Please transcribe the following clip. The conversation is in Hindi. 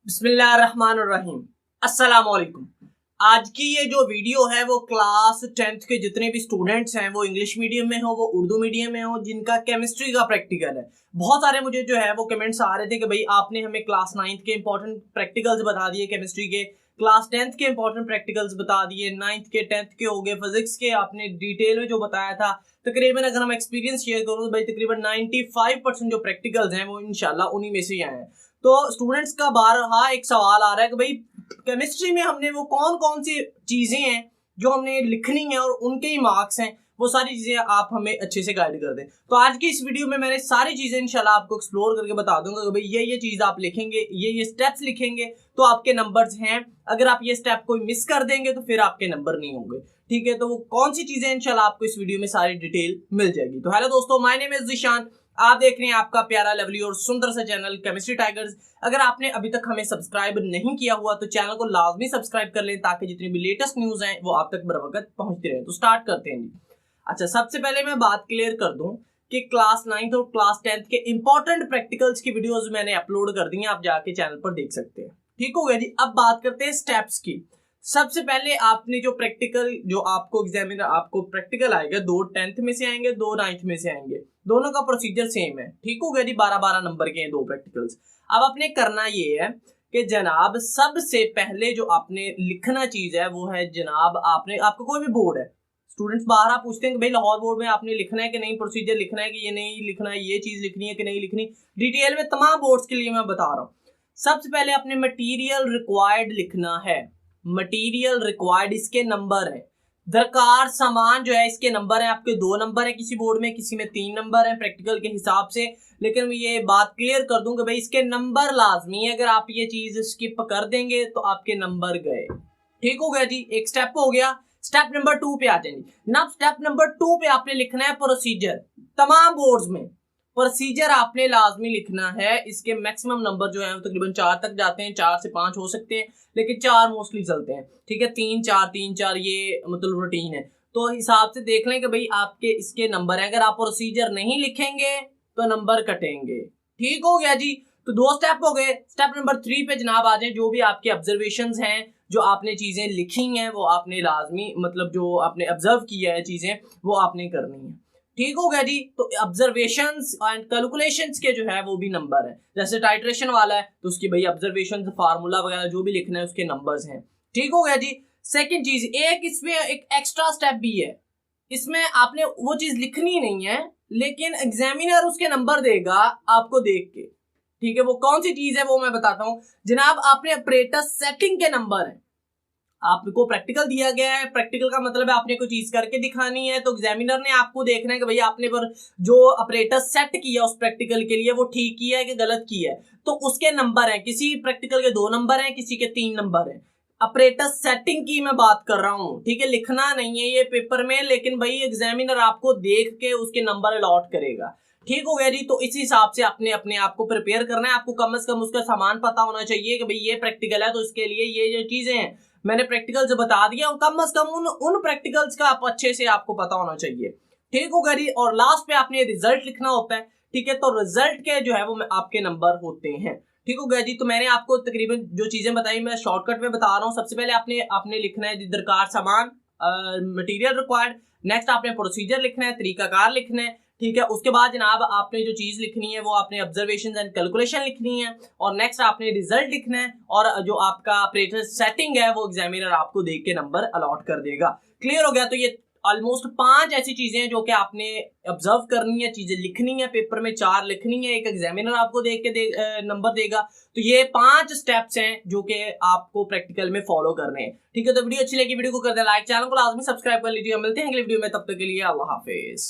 बिस्मिल्लाहिर्रहमानिर्रहीम। अस्सलाम वालेकुम। आज की ये जो वीडियो है वो क्लास 10th के जितने भी स्टूडेंट्स हैं वो इंग्लिश मीडियम में हो वो उर्दू मीडियम में हो जिनका केमिस्ट्री का प्रैक्टिकल है। बहुत सारे मुझे जो है वो कमेंट्स आ रहे थे कि भाई आपने हमें क्लास 9th के इंपॉर्टेंट प्रैक्टिकल्स बता दिए केमिस्ट्री के, क्लास 10th के इंपॉर्टेंट प्रैक्टिकल्स बता दिए, 9th के 10th के हो गए, फिजिक्स के आपने डिटेल में जो बताया था। तकरीबन अगर हम एक्सपीरियंस शेयर करूँ तो भाई तकरीबन 95% जो प्रैक्टिकल्स हैं वो इंशाल्लाह उन्हीं में से ही आए हैं। तो स्टूडेंट्स का बारहा एक सवाल आ रहा है कि भाई केमिस्ट्री में हमने वो कौन कौन सी चीजें हैं जो हमने लिखनी है और उनके ही मार्क्स हैं, वो सारी चीजें आप हमें अच्छे से गाइड कर दें। तो आज की इस वीडियो में मैंने सारी चीजें इंशाल्लाह आपको एक्सप्लोर करके बता दूंगा कि भाई ये चीज आप लिखेंगे, ये स्टेप्स लिखेंगे तो आपके नंबर्स हैं। अगर आप ये स्टेप कोई मिस कर देंगे तो फिर आपके नंबर नहीं होंगे। ठीक है, तो वो कौन सी चीजें इंशाल्लाह आपको इस वीडियो में सारी डिटेल मिल जाएगी। तो हेलो दोस्तों, माय नेम इज ज़ीशान। आप देख रहे हैं आपका प्यारा लवली और सुंदर सा चैनल केमिस्ट्री टाइगर्स। अगर आपने अभी तक हमें सब्सक्राइब नहीं किया हुआ तो चैनल को लाजमी सब्सक्राइब कर लें ताकि जितनी भी लेटेस्ट न्यूज हैं वो आप तक बर वक्त पहुंचती रहे। तो स्टार्ट करते हैं जी। अच्छा, सबसे पहले मैं बात क्लियर कर दूं कि क्लास 9th और क्लास 10th के इंपॉर्टेंट प्रैक्टिकल्स की वीडियोस मैंने अपलोड कर दी हैं, आप जाके चैनल पर देख सकते हैं। ठीक हो गया जी। अब बात करते हैं स्टेप्स की। सबसे पहले आपने जो प्रैक्टिकल जो आपको एग्जामिनर आपको प्रैक्टिकल आएगा, 2 10th में से आएंगे, 2 9th में से आएंगे, दोनों का प्रोसीजर सेम है। ठीक हो गया जी। 12-12 नंबर के हैं दो प्रैक्टिकल्स। अब आपने करना ये है कि जनाब सबसे पहले जो आपने लिखना चीज है वो है जनाब आपने आपका कोई भी बोर्ड है, स्टूडेंट्स बाहर आप पूछते हैं कि भाई लाहौर बोर्ड में आपने लिखना है कि नहीं, प्रोसीजर लिखना है कि ये नहीं लिखना है, ये चीज लिखनी है कि नहीं लिखनी, डिटेल में तमाम बोर्ड्स के लिए मैं बता रहा हूँ। सबसे पहले आपने मटेरियल रिक्वायर्ड लिखना है। मटेरियल रिक्वायर्ड इसके नंबर है, दरकार सामान जो है इसके नंबर है। आपके 2 नंबर है किसी बोर्ड में, किसी में 3 नंबर है प्रैक्टिकल के हिसाब से। लेकिन मैं ये बात क्लियर कर दूं कि भाई इसके नंबर लाजमी है, अगर आप ये चीज स्किप कर देंगे तो आपके नंबर गए। ठीक हो गया जी। एक स्टेप हो गया। स्टेप नंबर 2 पे आ जाएंगे ना। स्टेप नंबर 2 पे आपने लिखना है प्रोसीजर। तमाम बोर्ड्स में प्रोसीजर आपने लाजमी लिखना है। इसके मैक्सिमम नंबर जो है तकरीबन 4 तक जाते हैं, 4 से 5 हो सकते हैं लेकिन 4 मोस्टली चलते हैं। ठीक है, 3-4 ये मतलब रूटीन है। तो हिसाब से देख लें कि भाई आपके इसके नंबर है। अगर आप प्रोसीजर नहीं लिखेंगे तो नंबर कटेंगे। ठीक हो गया जी। तो 2 स्टेप हो गए। स्टेप नंबर 3 पे जनाब आ जाए। जो भी आपके ऑब्जर्वेशंस हैं, जो आपने चीजें लिखी हैं वो आपने लाजमी मतलब जो आपने ऑब्जर्व किया है चीजें वो आपने करनी है। ठीक हो गया जी। तो ऑब्जर्वेशंस एंड कैलकुलेशंस के जो है वो भी नंबर है। जैसे टाइट्रेशन वाला है तो उसकी भाई ऑब्जर्वेशंस फार्मूला वगैरह जो भी लिखना है उसके नंबर्स हैं। ठीक हो गया जी। सेकंड चीज, एक इसमें एक एक्स्ट्रा स्टेप भी है। इसमें आपने वो चीज लिखनी नहीं है लेकिन एग्जामिनर उसके नंबर देगा आपको देख के। ठीक है, वो कौन सी चीज है वो मैं बताता हूं जनाब। आपने ऑपरेटर सेटिंग के नंबर है। आपको प्रैक्टिकल दिया गया है, प्रैक्टिकल का मतलब है आपने कोई चीज करके दिखानी है, तो एग्जामिनर ने आपको देखना है कि भाई आपने पर जो ऑपरेटर सेट किया उस प्रैक्टिकल के लिए वो ठीक किया है कि गलत किया है। तो उसके नंबर हैं, किसी प्रैक्टिकल के 2 नंबर हैं, किसी के 3 नंबर हैं। ऑपरेटर सेटिंग की मैं बात कर रहा हूँ। ठीक है, लिखना नहीं है ये पेपर में, लेकिन भाई एग्जामिनर आपको देख के उसके नंबर अलॉट करेगा। ठीक हो गया जी। तो इस हिसाब से आपने अपने आप को प्रिपेयर करना है। आपको कम से कम उसका सामान पता होना चाहिए कि भाई ये प्रैक्टिकल है तो इसके लिए ये चीजें हैं। मैंने प्रैक्टिकल्स बता दिया और कम से कम उन प्रैक्टिकल्स का आप अच्छे से आपको पता होना चाहिए। ठीक हो गया जी। और लास्ट पे आपने रिजल्ट लिखना होता है। ठीक है, तो रिजल्ट के जो है वो आपके नंबर होते हैं। ठीक हो गया जी। तो मैंने आपको तकरीबन जो चीजें बताई मैं शॉर्टकट में बता रहा हूँ। सबसे पहले आपने लिखना है दरकार सामान, मटेरियल रिक्वायर्ड। नेक्स्ट आपने प्रोसीजर लिखना है, तरीकाकार लिखना है। ठीक है, उसके बाद जनाब आपने जो चीज लिखनी है वो आपने ऑब्जर्वेशंस एंड कैलकुलेशन लिखनी है। और नेक्स्ट आपने रिजल्ट लिखना है और जो आपका ऑपरेटर सेटिंग है वो एग्जामिनर आपको देख के नंबर अलॉट कर देगा। क्लियर हो गया। तो ये ऑलमोस्ट 5 ऐसी चीजें हैं जो कि आपने ऑब्जर्व करनी है, चीजें लिखनी है पेपर में, 4 लिखनी है, एक एग्जामिनर आपको देख के नंबर देगा। तो ये 5 स्टेप्स हैं जो कि आपको प्रैक्टिकल में फॉलो करने हैं। ठीक है, तो वीडियो अच्छी लगी वीडियो को कर दे लाइक, चैनल को लाजमी सब्सक्राइब कर लीजिए। मिलते हैं अगली वीडियो में, तब तक के लिए अल्लाह हाफिज।